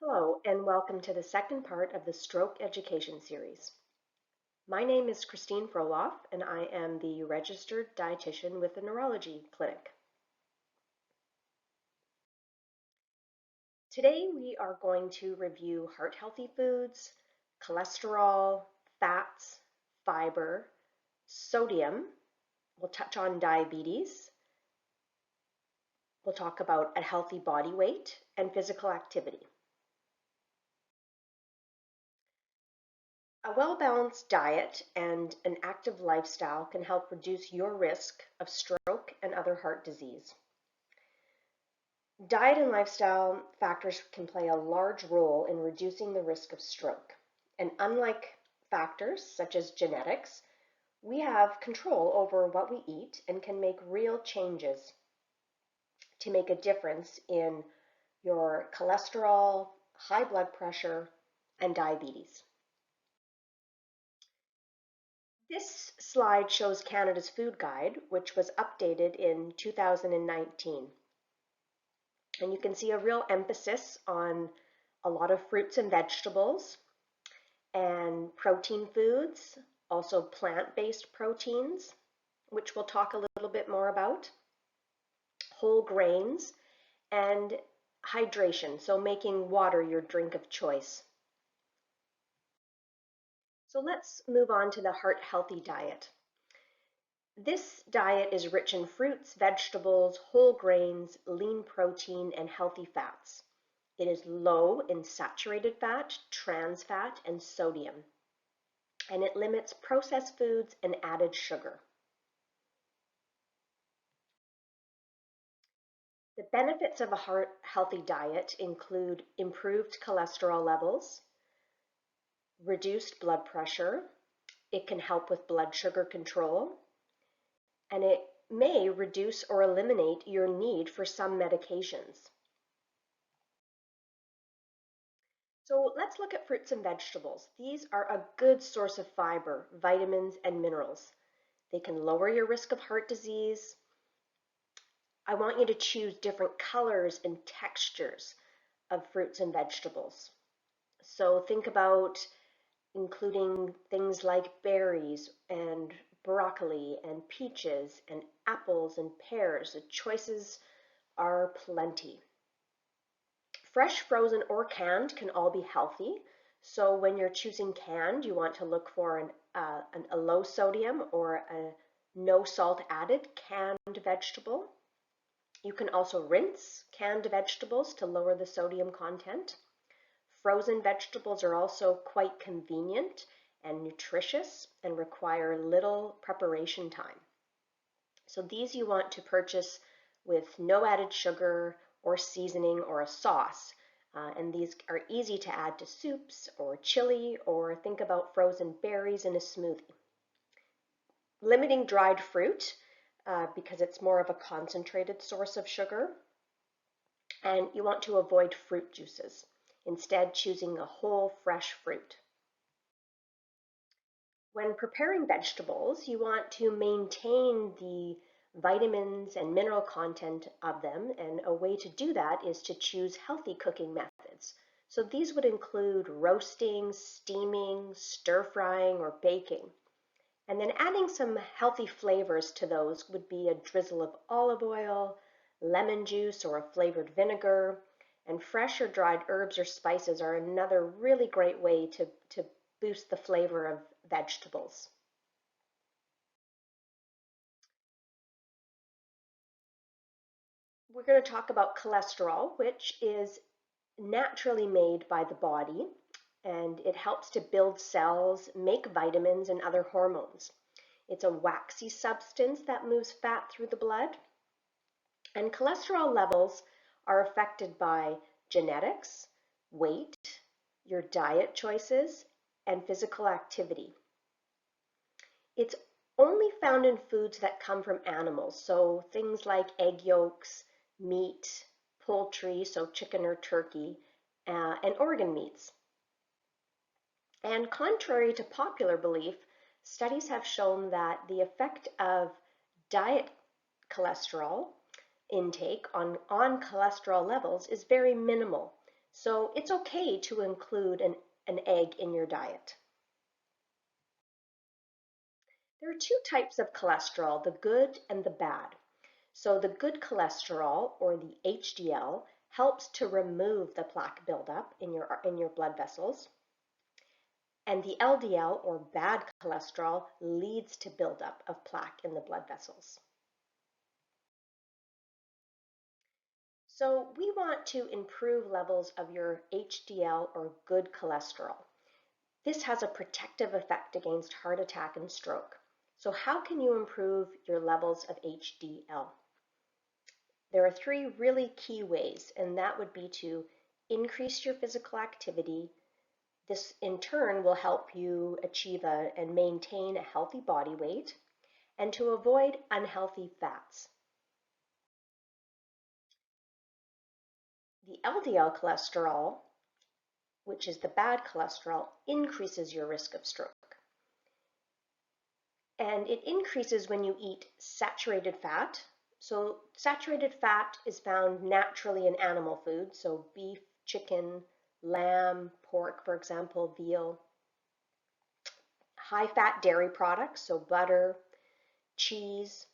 Hello, and welcome to the second part of the Stroke Education Series. My name is Christine Froloff, and I am the registered dietitian with the neurology clinic. Today we are going to review heart-healthy foods, cholesterol, fats, fiber, sodium. We'll touch on diabetes. We'll talk about a healthy body weight and physical activity. A well-balanced diet and an active lifestyle can help reduce your risk of stroke and other heart disease. Diet and lifestyle factors can play a large role in reducing the risk of stroke. And unlike factors such as genetics, we have control over what we eat and can make real changes to make a difference in your cholesterol, high blood pressure, and diabetes. This slide shows Canada's food guide, which was updated in 2019. And you can see a real emphasis on a lot of fruits and vegetables and protein foods, also plant-based proteins, which we'll talk a little bit more about, whole grains, and hydration, so making water your drink of choice. So let's move on to the heart healthy diet. This diet is rich in fruits, vegetables, whole grains, lean protein, and healthy fats. It is low in saturated fat, trans fat, and sodium, and it limits processed foods and added sugar. The benefits of a heart-healthy diet include improved cholesterol levels, reduced blood pressure, it can help with blood sugar control, and it may reduce or eliminate your need for some medications. So let's look at fruits and vegetables. These are a good source of fiber, vitamins, and minerals. They can lower your risk of heart disease. I want you to choose different colors and textures of fruits and vegetables. So think about including things like berries and broccoli and peaches and apples and pears. The choices are plenty. Fresh, frozen, or canned can all be healthy. So when you're choosing canned, you want to look for a low sodium or a no salt added canned vegetable. You can also rinse canned vegetables to lower the sodium content. Frozen vegetables are also quite convenient and nutritious and require little preparation time. So these you want to purchase with no added sugar or seasoning or a sauce. And these are easy to add to soups or chili, or think about frozen berries in a smoothie. Limiting dried fruit because it's more of a concentrated source of sugar. And you want to avoid fruit juices, instead choosing a whole fresh fruit. When preparing vegetables, you want to maintain the vitamins and mineral content of them, and a way to do that is to choose healthy cooking methods. So these would include roasting, steaming, stir frying, or baking. And then adding some healthy flavors to those would be a drizzle of olive oil, lemon juice, or a flavored vinegar. And fresh or dried herbs or spices are another really great way to boost the flavor of vegetables. We're going to talk about cholesterol, which is naturally made by the body, and it helps to build cells, make vitamins, and other hormones. It's a waxy substance that moves fat through the blood. And cholesterol levels are affected by genetics, weight, your diet choices, and physical activity. It's only found in foods that come from animals, so things like egg yolks, meat, poultry, so chicken or turkey, and organ meats. And contrary to popular belief, studies have shown that the effect of diet cholesterol intake on cholesterol levels is very minimal, So it's okay to include an egg in your diet. There are two types of cholesterol, the good and the bad. So the good cholesterol, or the HDL, helps to remove the plaque buildup in your blood vessels. And the LDL, or bad cholesterol, leads to buildup of plaque in the blood vessels. So we want to improve levels of your HDL, or good cholesterol. This has a protective effect against heart attack and stroke. So how can you improve your levels of HDL? There are three really key ways, and that would be to increase your physical activity. This in turn will help you achieve and maintain a healthy body weight, and to avoid unhealthy fats. The LDL cholesterol, which is the bad cholesterol, increases your risk of stroke. And it increases when you eat saturated fat. So saturated fat is found naturally in animal food, so beef, chicken, lamb, pork, for example, veal. High-fat dairy products, so butter, cheese.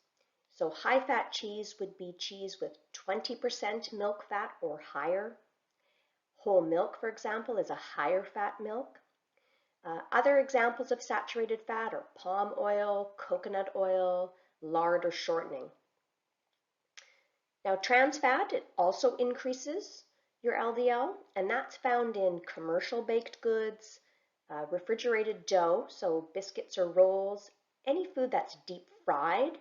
So high-fat cheese would be cheese with 20% milk fat or higher. Whole milk, for example, is a higher fat milk. Other examples of saturated fat are palm oil, coconut oil, lard, or shortening. Now, trans fat, it also increases your LDL, and that's found in commercial baked goods, refrigerated dough, so biscuits or rolls. Any food that's deep fried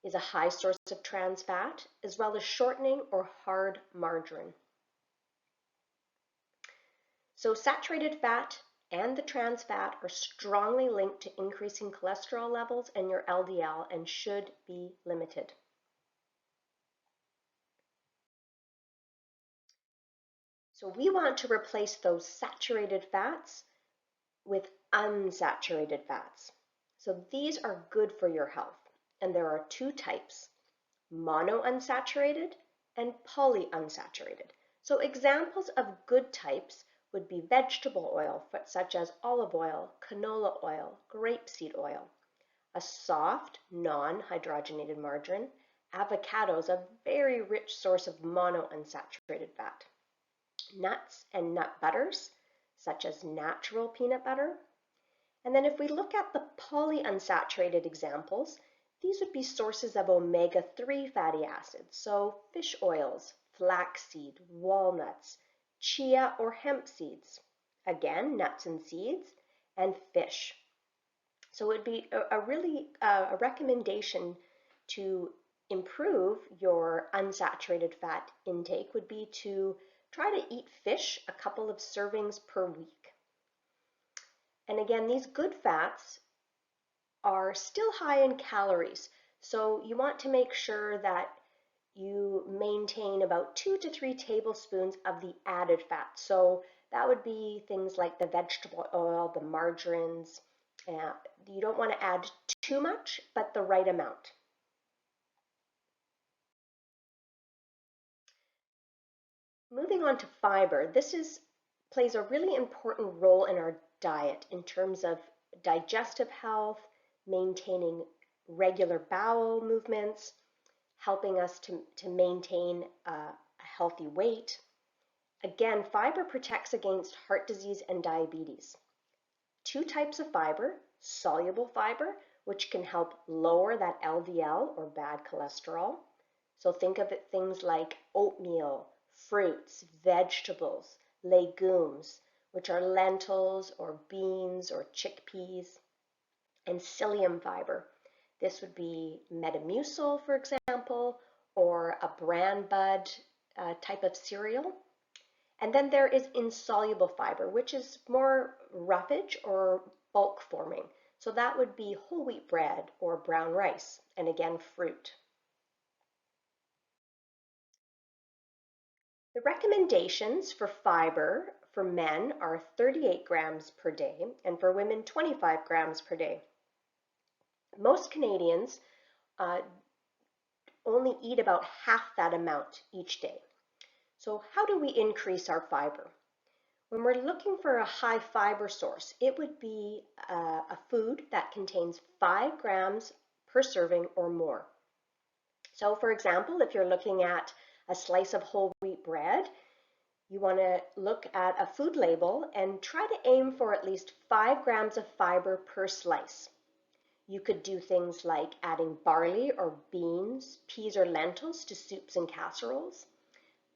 is a high source of trans fat, as well as shortening or hard margarine. So saturated fat and the trans fat are strongly linked to increasing cholesterol levels and your LDL and should be limited. So we want to replace those saturated fats with unsaturated fats. So these are good for your health, and there are two types, monounsaturated and polyunsaturated. So examples of good types would be vegetable oil, such as olive oil, canola oil, grapeseed oil, a soft, non-hydrogenated margarine. Avocados, a very rich source of monounsaturated fat. Nuts and nut butters, such as natural peanut butter. And then if we look at the polyunsaturated examples, these would be sources of omega-3 fatty acids, so fish oils, flaxseed, walnuts, chia or hemp seeds, again, nuts and seeds, and fish. So it would be a recommendation to improve your unsaturated fat intake would be to try to eat fish a couple of servings per week. And again, these good fats are still high in calories, so you want to make sure that you maintain about 2 to 3 tablespoons of the added fat. So that would be things like the vegetable oil, the margarines. You don't want to add too much, but the right amount. Moving on to fiber, plays a really important role in our diet in terms of digestive health, maintaining regular bowel movements, helping us to maintain a healthy weight. Again, fiber protects against heart disease and diabetes. Two types of fiber, soluble fiber, which can help lower that LDL or bad cholesterol. So think of it things like oatmeal, fruits, vegetables, legumes, which are lentils or beans or chickpeas, and psyllium fiber. This would be Metamucil, for example, or a bran bud type of cereal. And then there is insoluble fiber, which is more roughage or bulk forming. So that would be whole wheat bread or brown rice, and again, fruit. The recommendations for fiber for men are 38 grams per day, and for women, 25 grams per day. Most Canadians only eat about half that amount each day. So how do we increase our fiber? When we're looking for a high fiber source, it would be a food that contains 5 grams per serving or more. So for example, if you're looking at a slice of whole wheat bread, you want to look at a food label and try to aim for at least 5 grams of fiber per slice. You could do things like adding barley or beans, peas or lentils to soups and casseroles,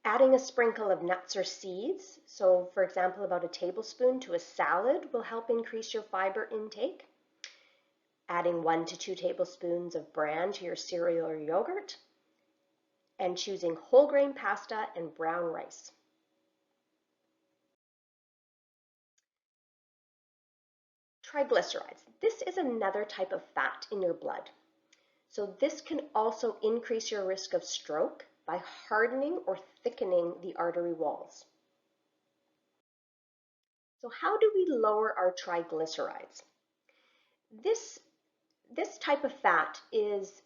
adding a sprinkle of nuts or seeds, so for example about a tablespoon to a salad will help increase your fiber intake, adding 1 to 2 tablespoons of bran to your cereal or yogurt, and choosing whole grain pasta and brown rice. Triglycerides. This is another type of fat in your blood. So this can also increase your risk of stroke by hardening or thickening the artery walls. So how do we lower our triglycerides? This type of fat is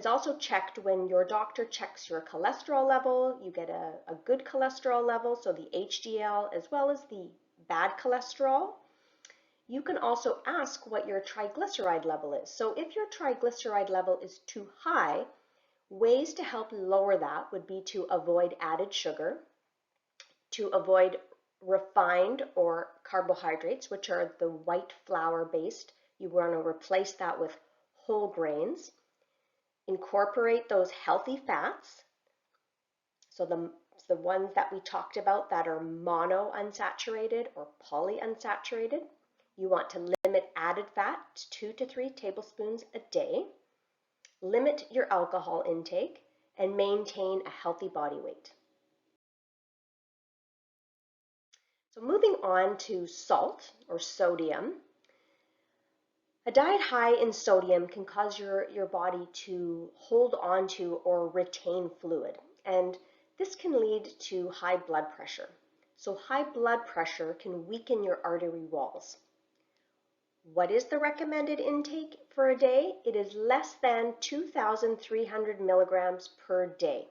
also checked when your doctor checks your cholesterol level. You get a good cholesterol level, so the HDL, as well as the bad cholesterol. You can also ask what your triglyceride level is. So if your triglyceride level is too high, ways to help lower that would be to avoid added sugar, to avoid refined or carbohydrates, which are the white flour based. You want to replace that with whole grains. Incorporate those healthy fats, so the ones that we talked about that are monounsaturated or polyunsaturated. You want to limit added fat to 2 to 3 tablespoons a day, limit your alcohol intake, and maintain a healthy body weight. So moving on to salt or sodium. A diet high in sodium can cause your body to hold on to or retain fluid, and this can lead to high blood pressure. So high blood pressure can weaken your artery walls. What is the recommended intake for a day? It is less than 2,300 milligrams per day.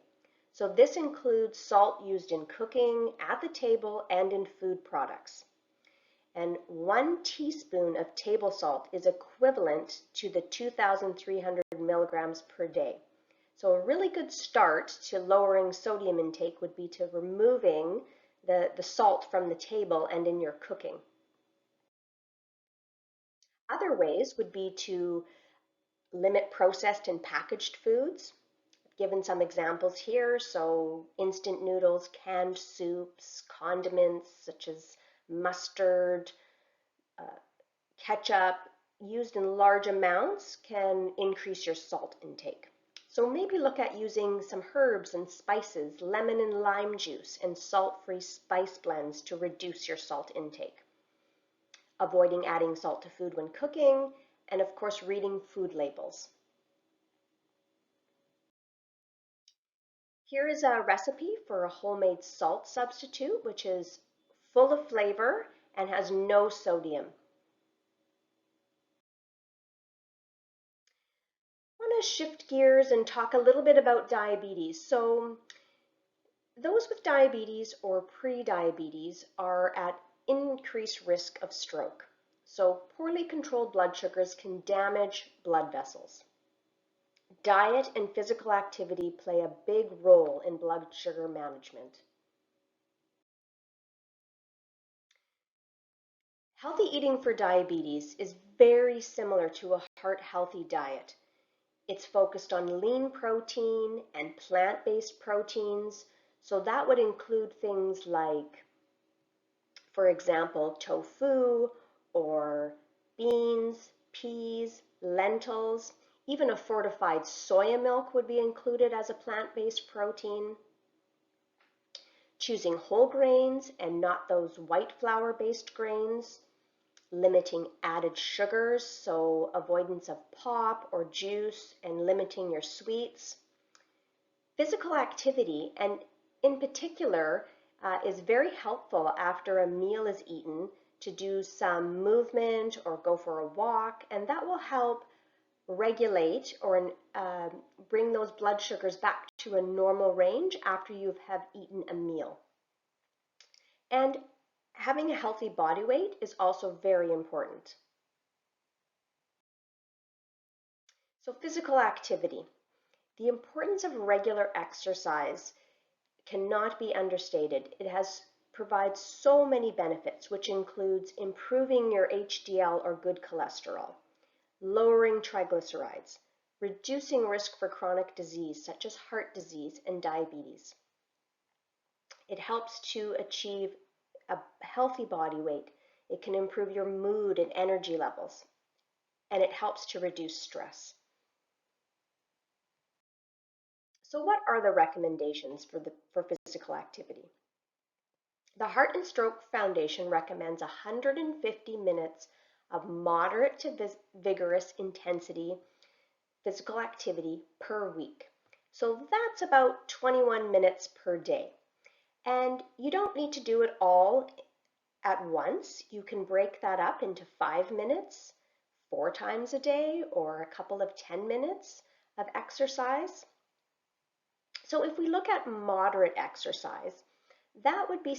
So this includes salt used in cooking, at the table, and in food products. And 1 teaspoon of table salt is equivalent to the 2,300 milligrams per day. So a really good start to lowering sodium intake would be to removing the salt from the table and in your cooking. Other ways would be to limit processed and packaged foods. I've given some examples here, so instant noodles, canned soups, condiments such as mustard, ketchup, used in large amounts can increase your salt intake. So maybe look at using some herbs and spices, lemon and lime juice, and salt-free spice blends to reduce your salt intake. Avoiding adding salt to food when cooking, and of course reading food labels. Here is a recipe for a homemade salt substitute, which is full of flavor and has no sodium. I want to shift gears and talk a little bit about diabetes. So those with diabetes or pre-diabetes are at increased risk of stroke. So poorly controlled blood sugars can damage blood vessels. Diet and physical activity play a big role in blood sugar management. Healthy eating for diabetes is very similar to a heart-healthy diet. It's focused on lean protein and plant-based proteins, so that would include things like, for example, tofu or beans, peas, lentils. Even a fortified soya milk would be included as a plant-based protein. Choosing whole grains and not those white flour-based grains. Limiting added sugars, so avoidance of pop or juice, and limiting your sweets. Physical activity, and in particular, is very helpful after a meal is eaten to do some movement or go for a walk, and that will help regulate or bring those blood sugars back to a normal range after you have eaten a meal. And having a healthy body weight is also very important. So physical activity. The importance of regular exercise cannot be understated. It provides so many benefits, which includes improving your HDL or good cholesterol, lowering triglycerides, reducing risk for chronic disease such as heart disease and diabetes. It helps to achieve a healthy body weight. It can improve your mood and energy levels, and it helps to reduce stress. So what are the recommendations for physical activity? The Heart and Stroke Foundation recommends 150 minutes of moderate to vigorous intensity physical activity per week. So that's about 21 minutes per day. And you don't need to do it all at once. You can break that up into 5 minutes, 4 times a day, or a couple of 10 minutes of exercise. So if we look at moderate exercise, that would be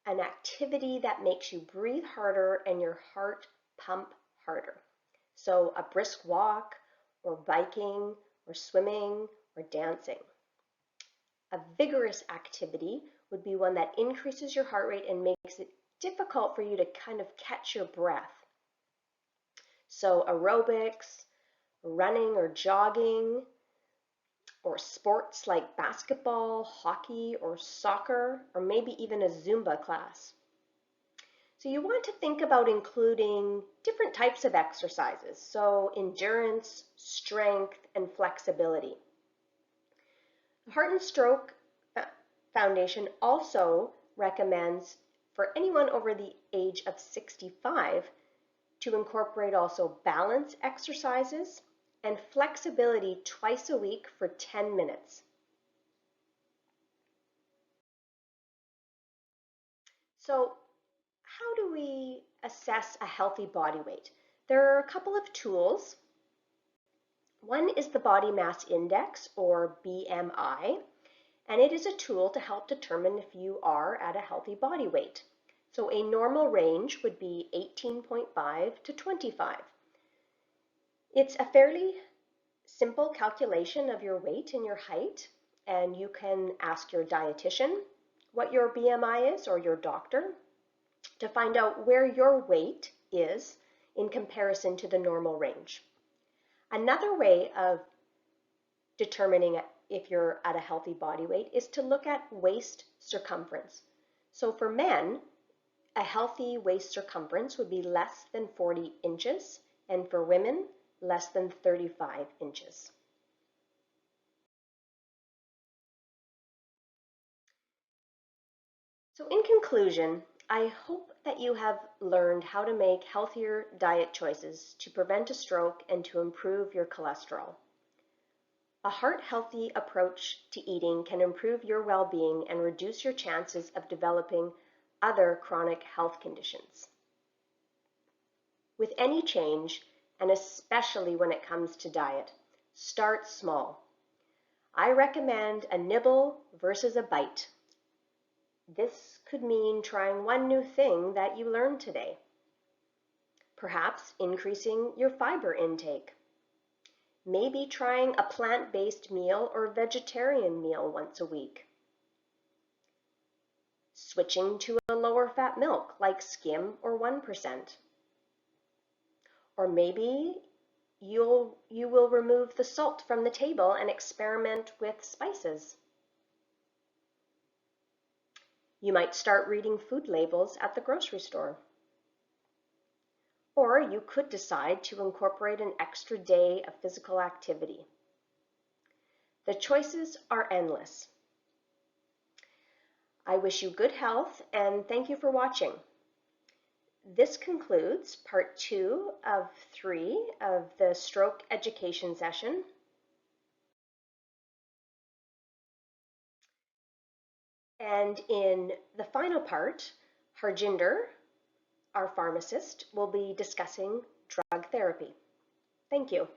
an activity that makes you breathe harder and your heart pump harder. So a brisk walk, or biking, or swimming, or dancing. A vigorous activity would be one that increases your heart rate and makes it difficult for you to kind of catch your breath. So aerobics, running or jogging, or sports like basketball, hockey, or soccer, or maybe even a Zumba class. So you want to think about including different types of exercises, so endurance, strength, and flexibility. The Heart and Stroke Foundation also recommends for anyone over the age of 65 to incorporate also balance exercises and flexibility twice a week for 10 minutes. So how do we assess a healthy body weight? There are a couple of tools. One is the Body Mass Index, or BMI, and it is a tool to help determine if you are at a healthy body weight. So a normal range would be 18.5 to 25. It's a fairly simple calculation of your weight and your height, and you can ask your dietitian what your BMI is, or your doctor, to find out where your weight is in comparison to the normal range. Another way of determining if you're at a healthy body weight is to look at waist circumference. So for men, a healthy waist circumference would be less than 40 inches, and for women, less than 35 inches. So in conclusion, I hope that you have learned how to make healthier diet choices to prevent a stroke and to improve your cholesterol. A heart-healthy approach to eating can improve your well-being and reduce your chances of developing other chronic health conditions. With any change, and especially when it comes to diet, start small. I recommend a nibble versus a bite. This could mean trying one new thing that you learned today. Perhaps increasing your fiber intake. Maybe trying a plant-based meal or vegetarian meal once a week. Switching to a lower fat milk like skim or 1%. Or maybe you will remove the salt from the table and experiment with spices. You might start reading food labels at the grocery store. Or you could decide to incorporate an extra day of physical activity. The choices are endless. I wish you good health and thank you for watching. This concludes part 2 of 3 of the stroke education session. And in the final part, Harjinder, our pharmacist, will be discussing drug therapy. Thank you.